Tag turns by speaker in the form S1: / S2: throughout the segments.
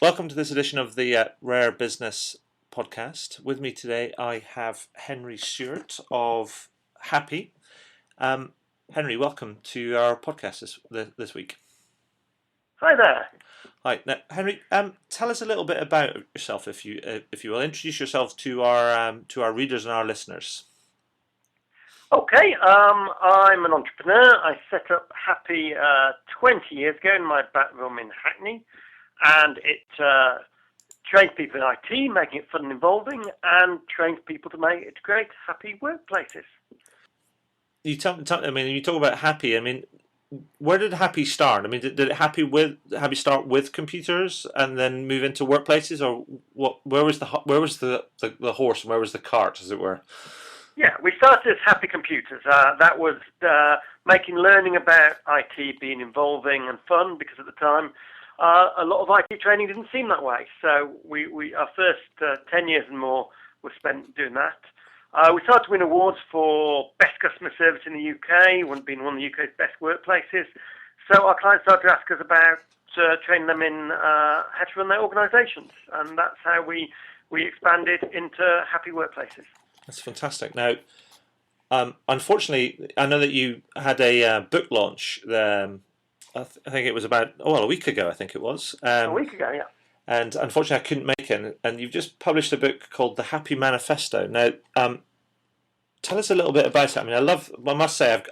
S1: Welcome to this edition of the Rare Business podcast. With me today, I have Henry Stewart of Happy. Henry, welcome to our podcast this week.
S2: Hi there.
S1: Hi, now, Henry. Tell us a little bit about yourself, if you will. Introduce yourself to our readers and our listeners.
S2: Okay, I'm an entrepreneur. I set up Happy 20 years ago in my back room in Hackney, and it trains people in IT, making it fun and involving, and trains people to create happy workplaces.
S1: You you talk about Happy. Where did Happy start? Did Happy start with computers and then move into workplaces, or what? Where was the horse and where was the cart, as it were?
S2: Yeah, we started as Happy Computers. That was making learning about IT being involving and fun, because at the time a lot of IT training didn't seem that way. So our first 10 years and more was spent doing that. We started to win awards for best customer service in the UK, being one of the UK's best workplaces. So our clients started to ask us about training them in how to run their organisations, and that's how we expanded into happy workplaces.
S1: That's fantastic. Now, unfortunately, I know that you had a book launch. I think it was about a week ago. I think it was
S2: a week ago, yeah.
S1: And unfortunately, I couldn't make it. And you've just published a book called The Happy Manifesto. Now, tell us a little bit about it. I must say,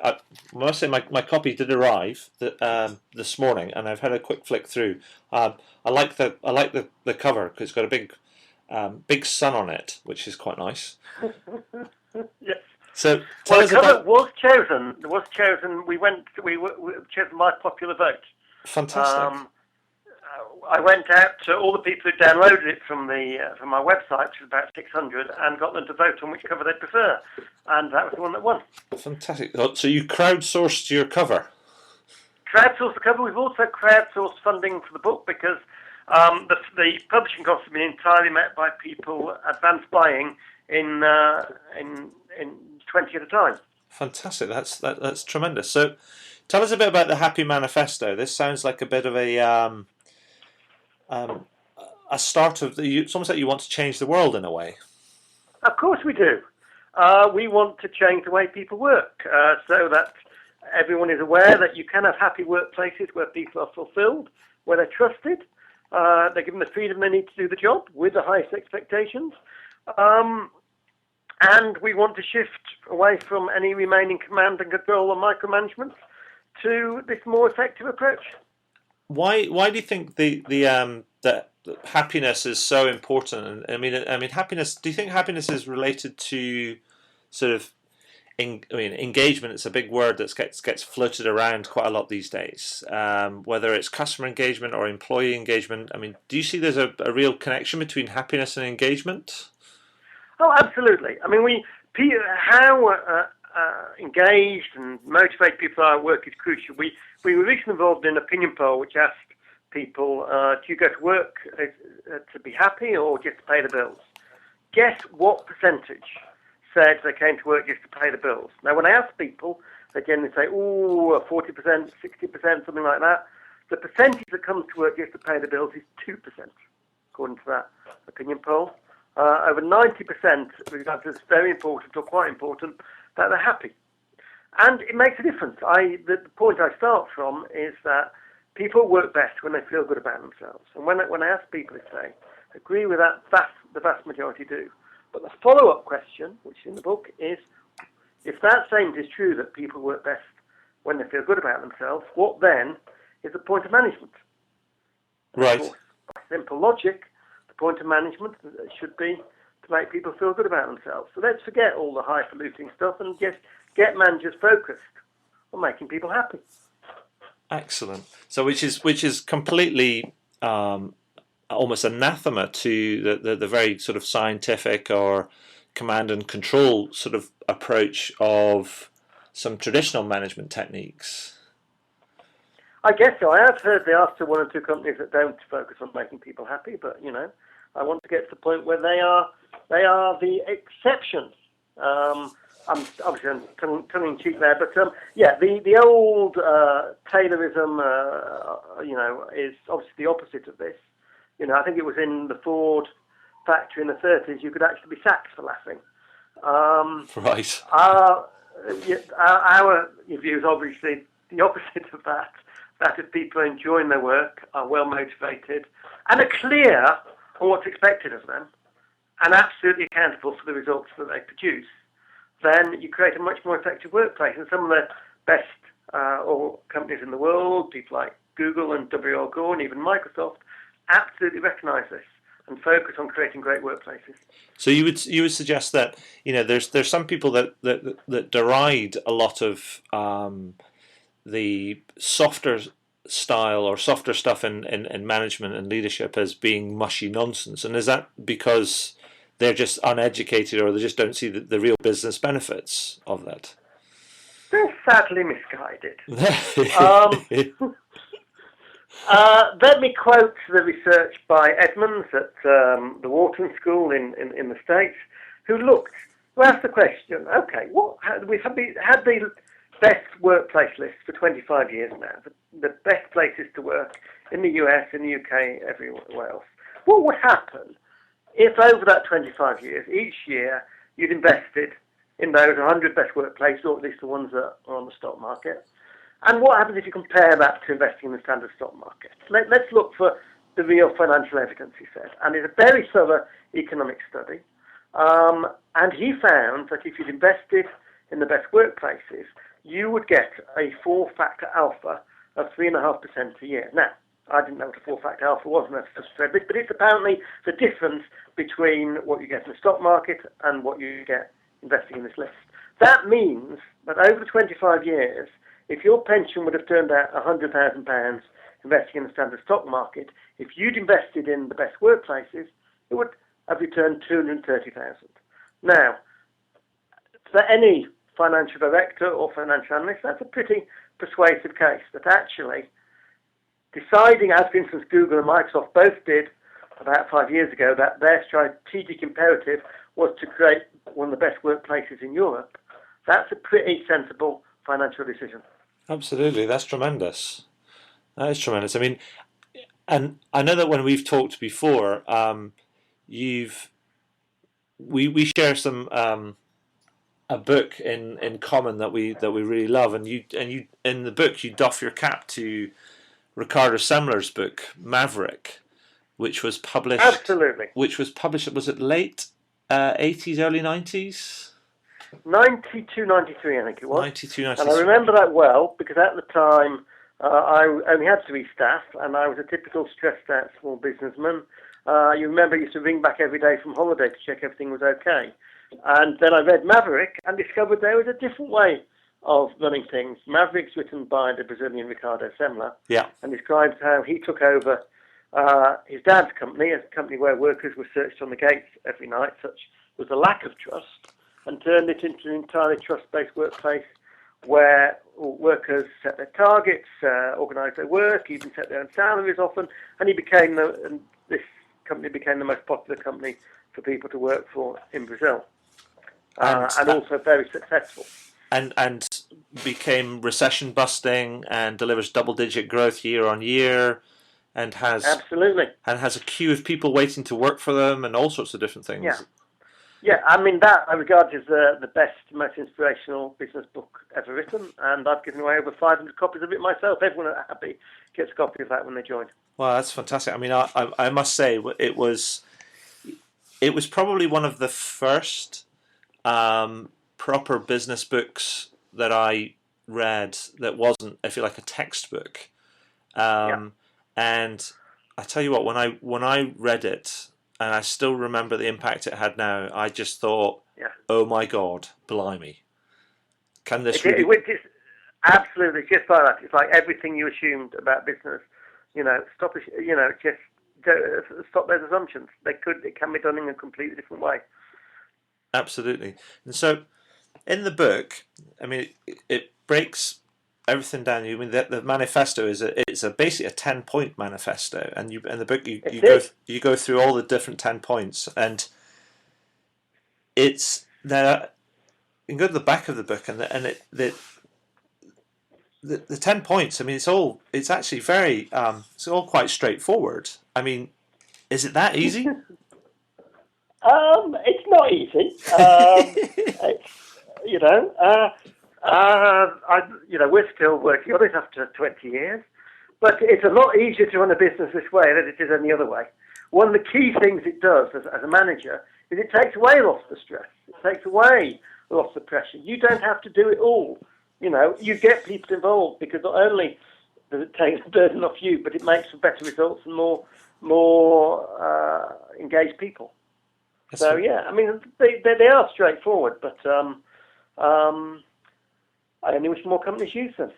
S1: my copy did arrive this morning, and I've had a quick flick through. I like the cover because it's got a big sun on it, which is quite nice.
S2: Yes.
S1: So
S2: the cover was chosen. It was chosen. We chosen by popular vote.
S1: Fantastic.
S2: I went out to all the people who downloaded it from my website, which is about 600, and got them to vote on which cover they'd prefer, and that was the one that won.
S1: Fantastic. So you crowdsourced your cover.
S2: Crowdsourced the cover. We've also crowdsourced funding for the book, because the publishing costs have been entirely met by people advance buying in 20 at a time.
S1: Fantastic. That's tremendous. So, tell us a bit about the Happy Manifesto. This sounds like a bit of a start of it's almost like you want to change the world in a way.
S2: Of course we do. We want to change the way people work, so that everyone is aware that you can have happy workplaces where people are fulfilled, where they're trusted, they're given the freedom they need to do the job with the highest expectations, and we want to shift away from any remaining command and control or micromanagement to this more effective approach.
S1: Why do you think that happiness is so important? Happiness. Do you think happiness is related to sort of engagement? It's a big word that gets floated around quite a lot these days. Whether it's customer engagement or employee engagement. Do you see there's a real connection between happiness and engagement?
S2: Oh, absolutely. How engaged and motivated people are at work is crucial. We were recently involved in an opinion poll which asked people, do you go to work to be happy or just to pay the bills? Guess what percentage said they came to work just to pay the bills? Now, when I ask people, they generally say, 40%, 60%, something like that. The percentage that comes to work just to pay the bills is 2%, according to that opinion poll. Over 90% regard this very important or quite important, that they're happy. And it makes a difference. The point I start from is that people work best when they feel good about themselves. And when I ask people, they say, agree with that, the vast majority do. But the follow-up question, which is in the book, is if that statement is true, that people work best when they feel good about themselves, what then is the point of management?
S1: Right.
S2: Of course, by simple logic, the point of management should be to make people feel good about themselves. So let's forget all the highfalutin stuff and just get managers focused on making people happy.
S1: Excellent. So which is completely almost anathema to the very sort of scientific or command and control sort of approach of some traditional management techniques.
S2: I guess so. I have heard they ask to one or two companies that don't focus on making people happy, but I want to get to the point where they are the exception. I'm tongue in cheek there, but the old Taylorism, is obviously the opposite of this. I think it was in the Ford factory in the 30s, you could actually be sacked for laughing.
S1: Right.
S2: Our view is obviously the opposite of that. That if people are enjoying their work, are well motivated, and are clear on what's expected of them, and absolutely accountable for the results that they produce, then you create a much more effective workplace. And some of the best companies in the world, people like Google and W.R. Gore and even Microsoft, absolutely recognise this and focus on creating great workplaces.
S1: So you would suggest that there's some people that deride a lot of the softer style or softer stuff in management and leadership as being mushy nonsense, and is that because they're just uneducated or they just don't see the real business benefits of that?
S2: They're sadly misguided. Let me quote the research by Edmonds at the Wharton School in the States, who asked the question, okay, we've had the best workplace list for 25 years now, the best places to work in the US, in the UK, everywhere else. What would happen if over that 25 years, each year, you'd invested in those 100 best workplaces, or at least the ones that are on the stock market? And what happens if you compare that to investing in the standard stock market? Let's look for the real financial evidence, he said. And it's a very thorough economic study. And he found that if you'd invested in the best workplaces, you would get a 4-factor alpha of 3.5% a year. Now, I didn't know what a 4-factor alpha was, and I've just read this, but it's apparently the difference between what you get in the stock market and what you get investing in this list. That means that over 25 years, if your pension would have turned out £100,000 investing in the standard stock market, if you'd invested in the best workplaces, it would have returned £230,000. Now, for any financial director or financial analyst, that's a pretty persuasive case that actually deciding, as for instance Google and Microsoft both did about 5 years ago, that their strategic imperative was to create one of the best workplaces in Europe, that's a pretty sensible financial decision.
S1: Absolutely, that's tremendous. That is tremendous. I mean, and I know that when we've talked before, we share some a book in common that we really love, and you in the book you doff your cap to Ricardo Semler's book Maverick, which was published.
S2: Absolutely.
S1: Which was published. Was it late 80s, early 90s?
S2: 92, 93, I think it was.
S1: 92, 93.
S2: And I remember that well because at the time I only had 3 staff and I was a typical stressed out small businessman. You remember I used to ring back every day from holiday to check everything was okay. And then I read Maverick and discovered there was a different way of running things. Maverick's written by the Brazilian Ricardo Semler,
S1: yeah,
S2: and describes how he took over his dad's company, a company where workers were searched on the gates every night, such was the lack of trust, and turned it into an entirely trust-based workplace where workers set their targets, organised their work, even set their own salaries often, and this company became the most popular company for people to work for in Brazil, and also very successful.
S1: And became recession busting and delivers double-digit growth year on year, and has a queue of people waiting to work for them, and all sorts of different things.
S2: Yeah, I mean, that I regard as the best, most inspirational business book ever written, and I've given away over 500 copies of it myself. Everyone at Happy gets a copy of that when they join.
S1: Wow, that's fantastic. I mean, I must say, it was probably one of the first proper business books that I read that wasn't, I feel like, a textbook. And I tell you what, when I read it, and I still remember the impact it had now, I just thought, oh my God, blimey. Can this really...
S2: It's absolutely, just like that. It's like everything you assumed about business. Stop those assumptions. It can be done in a completely different way.
S1: Absolutely. And so, in the book, I mean, it breaks everything down. I mean, the manifesto it's basically a 10-point manifesto, and in the book you go through all the different 10 points, and it's there. You can go to the back of the book, and the 10 points. I mean, it's actually very it's all quite straightforward. I mean, Is it that easy?
S2: It's not easy. It's, you know, we're still working on it after 20 years, but it's a lot easier to run a business this way than it is any other way. One of the key things it does as a manager is it takes away lots of the stress. It takes away lots of the pressure. You don't have to do it all. You get people involved because not only does it take the burden off you, but it makes for better results and more engaged people. So yeah, I mean they are straightforward, but I only wish more companies use them.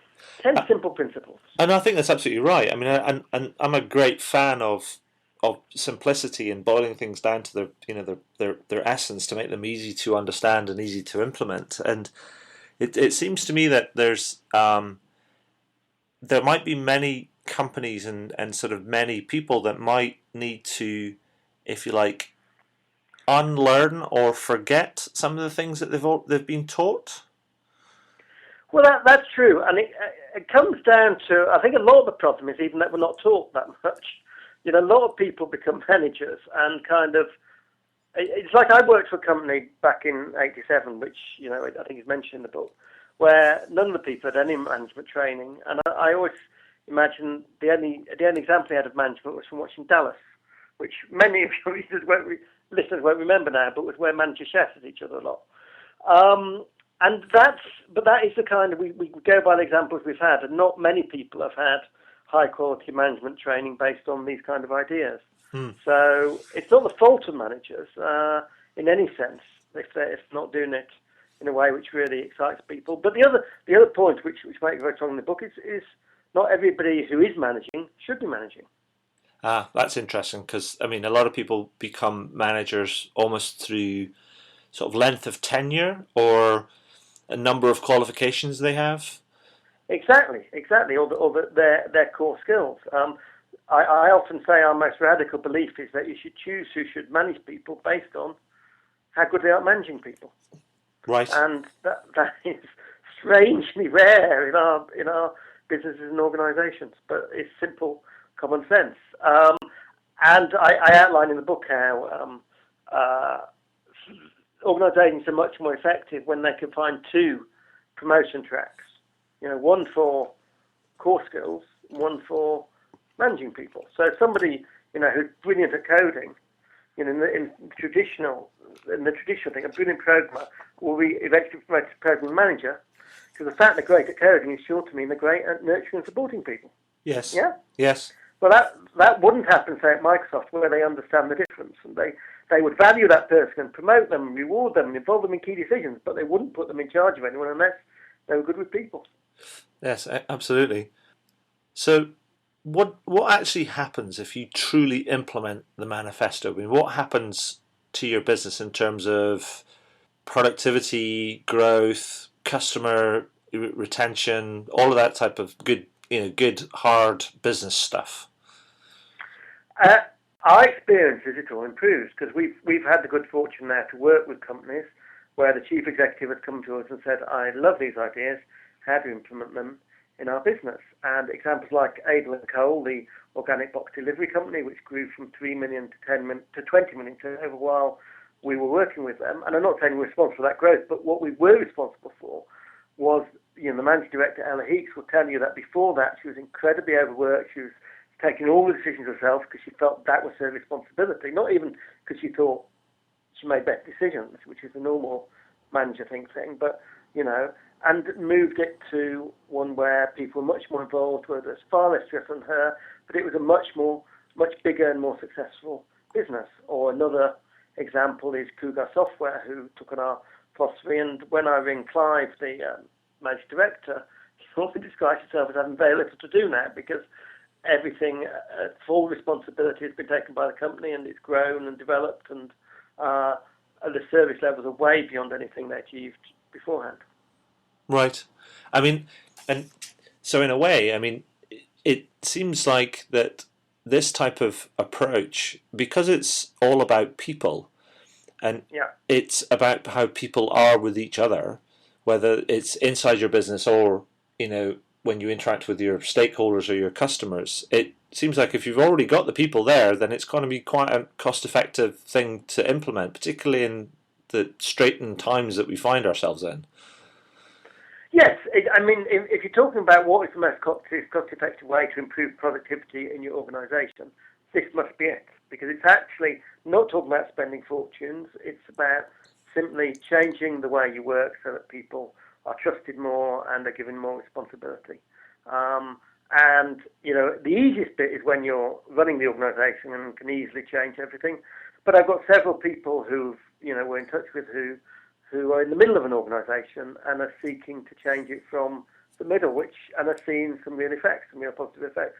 S2: 10 simple principles.
S1: And I think that's absolutely right. I mean, and I'm a great fan of simplicity and boiling things down to their essence to make them easy to understand and easy to implement. And it seems to me that there might be many companies and sort of many people that might need to, if you like, unlearn or forget some of the things that they've been taught.
S2: Well, that's true, and it comes down to, I think a lot of the problem is even that we're not taught that much. A lot of people become managers and kind of, it's like I worked for a company back in '87, which I think is mentioned in the book, where none of the people had any management training, and I always imagine the only example I had of management was from watching Dallas, which many of your listeners won't remember now, but was where managers shouted at each other a lot. But that is the kind of, we go by the examples we've had, and not many people have had high quality management training based on these kind of ideas. So it's not the fault of managers in any sense if they're not doing it in a way which really excites people. But the other point which make it very strong in the book is not everybody who is managing should be managing.
S1: That's interesting because, I mean, a lot of people become managers almost through sort of length of tenure or a number of qualifications they have.
S2: Exactly, or their core skills. I often say our most radical belief is that you should choose who should manage people based on how good they are at managing people.
S1: Right.
S2: And that is strangely rare in our businesses and organisations, but it's simple common sense. And I outline in the book how organisations are much more effective when they can find two promotion tracks. One for core skills, one for managing people. So somebody who's brilliant at coding, in the traditional thing, a brilliant programmer will be eventually promoted to program manager, because the fact they're great at coding is sure to mean they're great at nurturing and supporting people.
S1: Yes.
S2: Yeah.
S1: Yes.
S2: Well, that wouldn't happen, say, at Microsoft, where they understand the difference, and they would value that person and promote them, and reward them, and involve them in key decisions, but they wouldn't put them in charge of anyone unless they were good with people.
S1: Yes, absolutely. So, what actually happens if you truly implement the manifesto? I mean, what happens to your business in terms of productivity, growth, customer retention, all of that type of good hard business stuff?
S2: Our experience is it all improves because we've had the good fortune now to work with companies where the chief executive has come to us and said, "I love these ideas. How do you implement them in our business?" And examples like Adel & Cole, the organic box delivery company, which grew from 3 million to 20 million turnover while we were working with them. And I'm not saying we're responsible for that growth, but what we were responsible for was, the managing director, Ella Heeks, will tell you that before that she was incredibly overworked. She was taking all the decisions herself because she felt that was her responsibility, not even because she thought she made better decisions, which is the normal manager thing, but, and moved it to one where people were much more involved, where there's far less stress on her, but it was a much bigger and more successful business. Or another example is Cougar Software, who took on our philosophy, and when I ring Clive, the managing director, he often describes himself as having very little to do now because everything, full responsibility has been taken by the company, and it's grown and developed, and the service levels are way beyond anything they achieved beforehand.
S1: Right. I mean, and so in a way, I mean, it seems like that this type of approach, because it's all about people, and it's about how people are with each other, whether it's inside your business or, when you interact with your stakeholders or your customers, seems like if you've already got the people there, then it's going to be quite a cost-effective thing to implement, particularly in the straitened times that we find ourselves in.
S2: Yes, I mean, if you're talking about what is the most cost-effective way to improve productivity in your organisation, this must be it, because it's actually not talking about spending fortunes. It's about simply changing the way you work so that people are trusted more and are given more responsibility. And, you know, the easiest bit is when you're running the organisation and can easily change everything. But I've got several people who, you know, we're in touch with who are in the middle of an organisation and are seeking to change it from the middle, and are seeing some real effects, some real positive effects.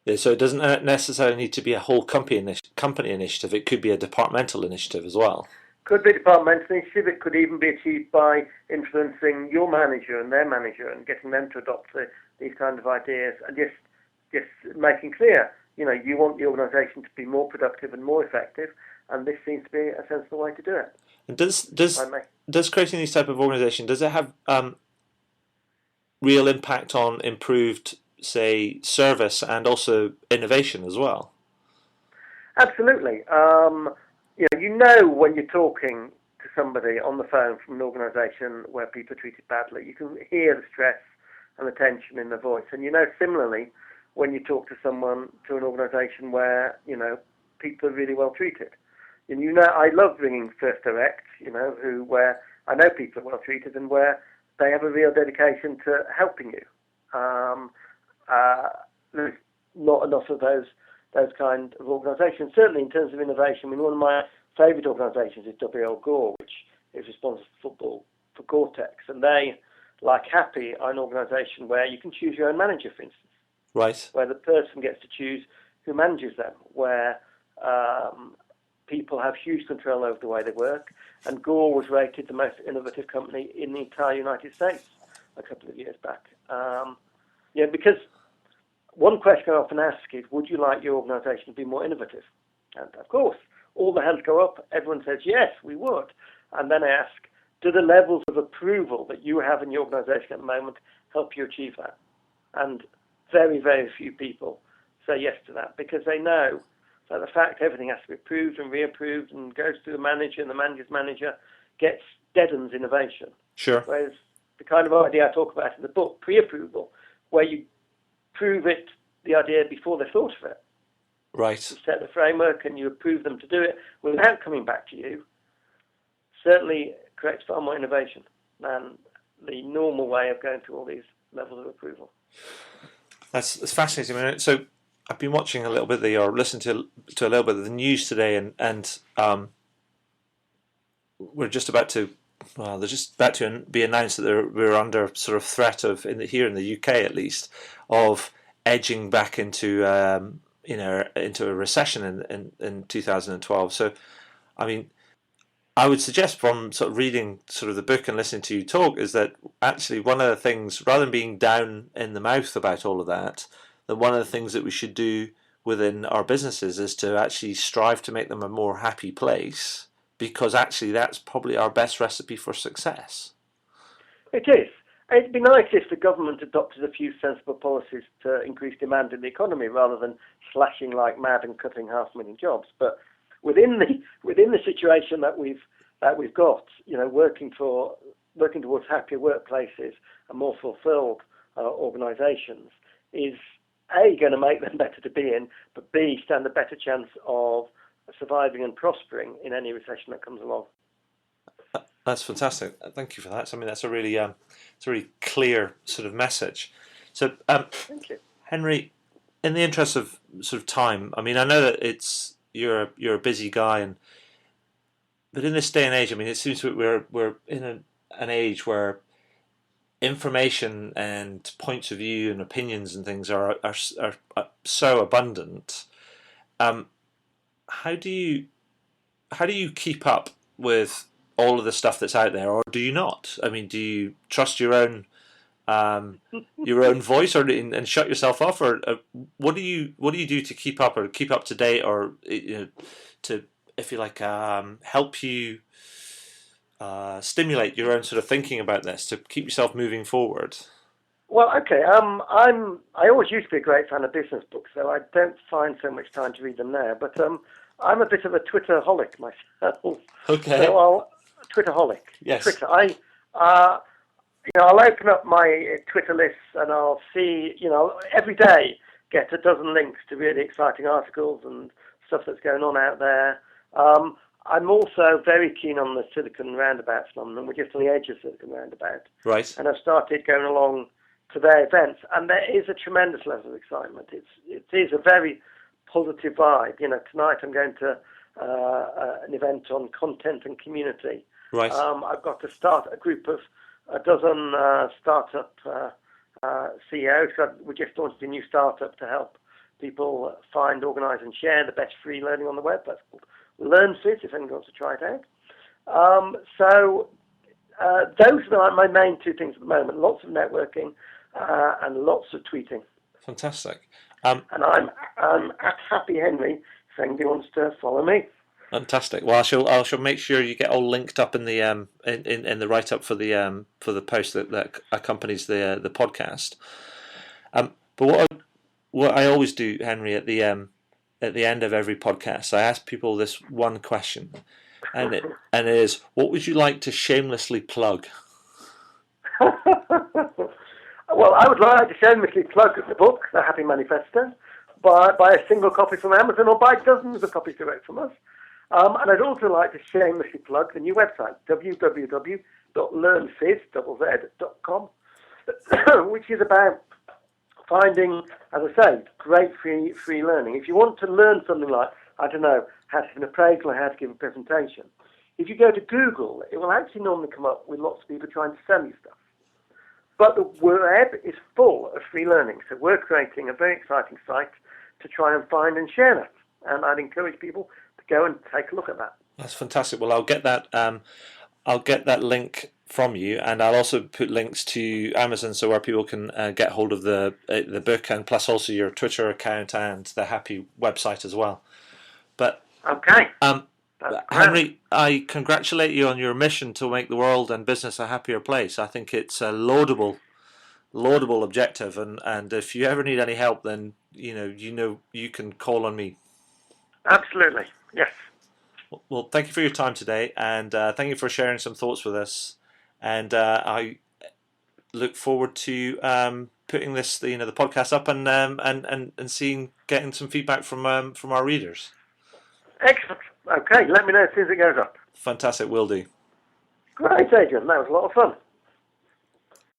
S1: Yeah, so it doesn't necessarily need to be a whole company initiative. It could be a departmental initiative as well.
S2: Could be a departmental initiative. It could even be achieved by influencing your manager and their manager and getting them to adopt these kind of ideas, and just making clear, you know, you want the organisation to be more productive and more effective, and this seems to be a sensible way to do it.
S1: And does creating these type of organisation, does it have real impact on improved, say, service and also innovation as well?
S2: Absolutely. You know when you're talking to somebody on the phone from an organisation where people are treated badly, you can hear the stress and the tension in their voice. And you know, similarly, when you talk to an organisation where, you know, people are really well treated. And you know, I love ringing First Direct, you know, where I know people are well treated and where they have a real dedication to helping you. There's not enough of those kind of organisations. Certainly in terms of innovation, I mean, one of my favourite organisations is W.L. Gore, which is responsible for football for Gore-Tex, and they, like Happy, are an organisation where you can choose your own manager, for instance.
S1: Right.
S2: Where the person gets to choose who manages them, where people have huge control over the way they work. And Gore was rated the most innovative company in the entire United States a couple of years back. Because one question I often ask is, would you like your organisation to be more innovative? And of course, all the hands go up. Everyone says, yes, we would. And then I ask, do the levels of approval that you have in your organisation at the moment help you achieve that? And very, very few people say yes to that, because they know that the fact everything has to be approved and reapproved and goes through the manager and the manager's manager deadens innovation.
S1: Sure.
S2: Whereas the kind of idea I talk about in the book, pre-approval, where you prove the idea before they thought of it.
S1: Right.
S2: You set the framework and you approve them to do it without coming back to you, certainly creates far more innovation than the normal way of going through all these levels of approval.
S1: That's fascinating. I mean, so I've been watching a little bit listening to a little bit of the news today, and we're just about to. Well, they're just about to be announced that we're under sort of threat of, here in the UK at least, of edging back into into a recession in 2012. So, I mean, I would suggest from sort of reading sort of the book and listening to you talk is that actually one of the things, rather than being down in the mouth about all of that one of the things that we should do within our businesses is to actually strive to make them a more happy place, because actually that's probably our best recipe for success.
S2: It is. It'd be nice if the government adopted a few sensible policies to increase demand in the economy rather than slashing like mad and cutting 500,000 jobs. But within the situation that we've got, you know, working towards happier workplaces and more fulfilled organisations is A, going to make them better to be in, but B, stand a better chance of surviving and prospering in any recession that comes along.
S1: That's fantastic. Thank you for that. I mean, that's a really clear sort of message. So,
S2: Thank you,
S1: Henry. In the interest of sort of time, I mean, I know that you're a busy guy, but in this day and age, I mean, it seems that we're in an age where information and points of view and opinions and things are so abundant. How do you keep up with all of the stuff that's out there, or do you not? I mean, do you trust your own voice, and shut yourself off, or what do you do to keep up to date, or to, if you like, help you stimulate your own sort of thinking about this to keep yourself moving forward?
S2: Well, okay. I always used to be a great fan of business books, so I don't find so much time to read them now. But I'm a bit of a Twitterholic myself.
S1: Okay.
S2: So Twitterholic.
S1: Yes.
S2: Twitter. Uh, I'll open up my Twitter lists and I'll see, every day get a dozen links to really exciting articles and stuff that's going on out there. I'm also very keen on the Silicon Roundabout phenomenon. We're just on the edge of Silicon Roundabout.
S1: Right.
S2: And I've started going along to their events, and there is a tremendous level of excitement. It is a very positive vibe. Tonight I'm going to an event on content and community.
S1: Right.
S2: I've got to start a group of a dozen startup CEOs. We just launched a new startup to help people find, organise and share the best free learning on the web. That's called LearnFizz, if anyone wants to try it out. Those are my main two things at the moment. Lots of networking and lots of tweeting.
S1: Fantastic.
S2: And I'm at Happy Henry if anybody wants to follow me.
S1: Fantastic. Well, I shall make sure you get all linked up in the in the write up for the post that accompanies the podcast. But what I always do, Henry, at the end of every podcast, I ask people this one question, and it is, what would you like to shamelessly plug?
S2: Well, I would like to shamelessly plug the book, The Happy Manifesto, buy a single copy from Amazon or buy dozens of copies direct from us. And I'd also like to shamelessly plug the new website, www.learnfizz.com, which is about finding, as I say, great free learning. If you want to learn something like, I don't know, how to give an appraisal or how to give a presentation, if you go to Google, it will actually normally come up with lots of people trying to sell you stuff. But the web is full of free learning, so we're creating a very exciting site to try and find and share that. And I'd encourage people to go and take a look at that.
S1: That's fantastic. Well, I'll get that. I'll get that link from you, and I'll also put links to Amazon, so where people can get hold of the book, and plus also your Twitter account and the Happy website as well. But
S2: okay,
S1: Henry, I congratulate you on your mission to make the world and business a happier place. I think it's a laudable objective, and if you ever need any help, then you can call on me.
S2: Absolutely, yes.
S1: Well, thank you for your time today, and thank you for sharing some thoughts with us. And I look forward to putting this, the podcast up and getting some feedback from our readers.
S2: Excellent. Okay, let me know as soon as it goes up.
S1: Fantastic, will do.
S2: Great, Adrian. That was a lot of fun.